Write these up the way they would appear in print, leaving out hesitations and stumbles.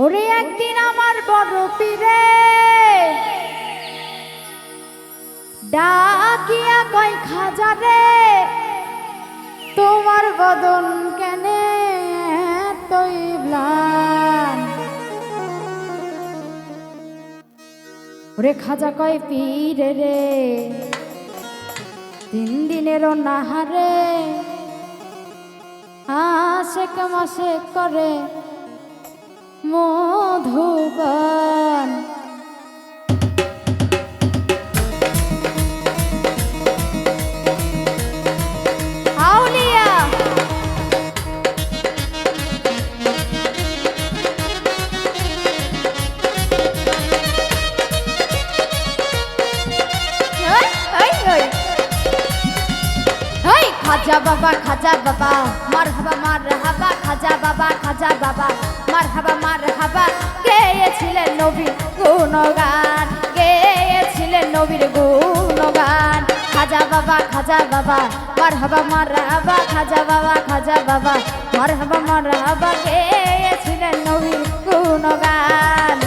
ওরে একদিন আমার বড় পীরে ডাকিয়া কয় খাজা রে, তোমার বদন কেনে এতই ম্লান। ওরে খাজা কয় পীরে রে, 3 দিনেরও নাহারে আশেক মাসেক করে মধুবন। আউলিয়া খাজা বাবা মারহাবা মারহাবা, খাজা বাবা মারহাবা। গেয়েছিলেন নবীর গুণগান, গেয়েছিলেন নবীর গুণগান। খাজা বাবা মারহাবা মারহাবা, খাজা বাবা মারহাবা মারহাবা। গেয়েছিলেন নবীর গুণগান।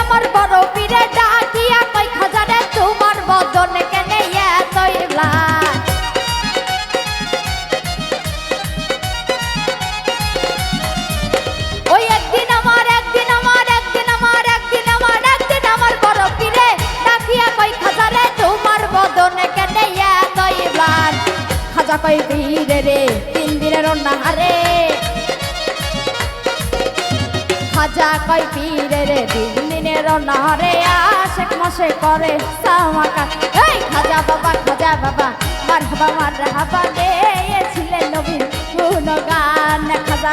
আমার বড় পীরে ডাকিয়া কই খাজা রে, তোমার বদন কেনে এতই ম্লান। ওই একদিন আমার বড় পীরে ডাকিয়া কই খাজা রে, তোমার বদন কেনে এতই ম্লান। খাজা কই পীরে রে, 3 দিনের নাহারে খাজা কই পীরে রে, 3 দিনের নাহারে আশেক মাসে করে সামাকা। এই খাজা বাবা মারহাবা মারহাবা। গেয়েছিলেন নবীর গুণগান। খাজা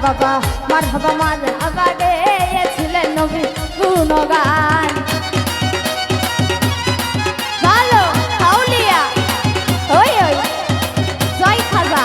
বাবা মারহাবা মারহাবা। গেয়েছিলেন নবীর গুণগান। ভালো আউলিয়া ওই জয় খাজা।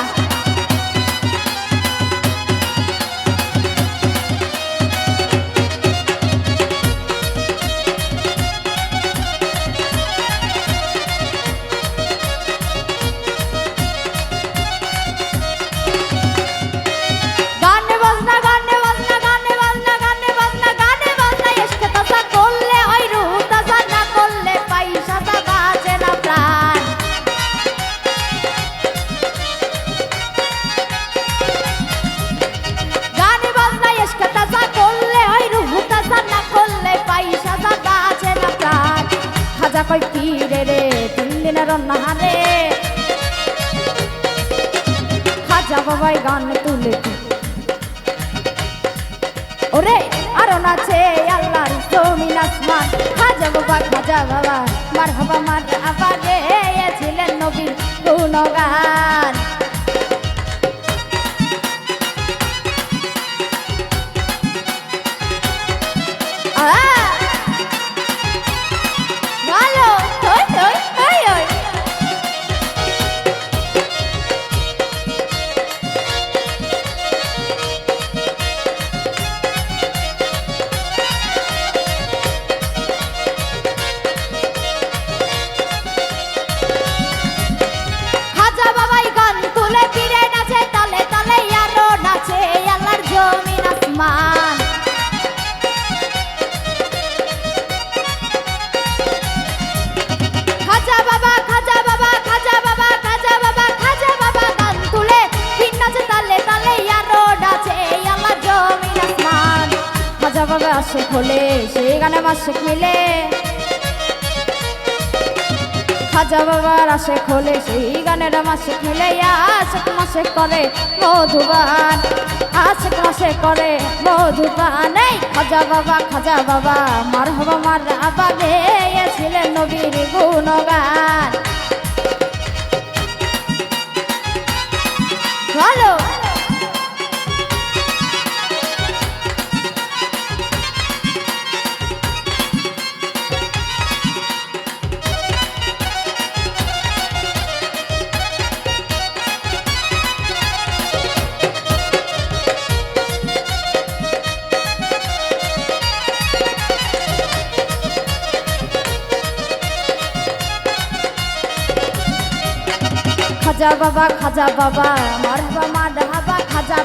খাজা কই পীরে রে, 3 দিনের নাহারে খাজা বাবাই গান তুলে। ওরে আরো নাচে আল্লাহর জমিন আসমান। খাজা বাবা মারহাবা মারহাবা। গেয়েছিলেন নবীর গুণগান। আশেক হলে সেই গানে মাসেক মিলে। খাজা বাবার আশেক হলে সেই গানের মাসেক মিলে। আশেক মাসেক করে মধুবান, আশেক মাসেক করে মধুবান। এই খাজা বাবা মারহাবা মারহাবা। গেয়েছিলেন নবীর গুণগান। ভালো খাজা বাবা মারহাবা মারহাবা খাজা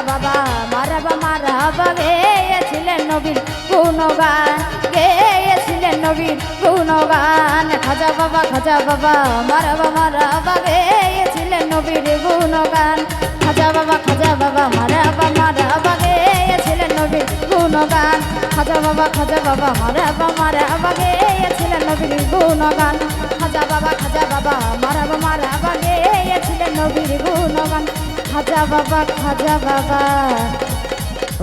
বাবা মারহাবা মারহাবা গেয়েছিলেন নবীর গুণগান গেয়েছিলেন নবীর গুণগান খাজা বাবা মারহাবা মারহাবা গেয়েছিলেন নবীর গুণগান খাজা বাবা মারহাবা মারহাবা গেয়েছিলেন নবীর গুণগান খাজা বাবা মারহাবা গেয়েছিলেন নবীর গুণগান খাজা বাবা মারহাবা গেয়েছিলেন নবীর গুণগান খাজা বাবা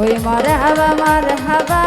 ওই মারহাবা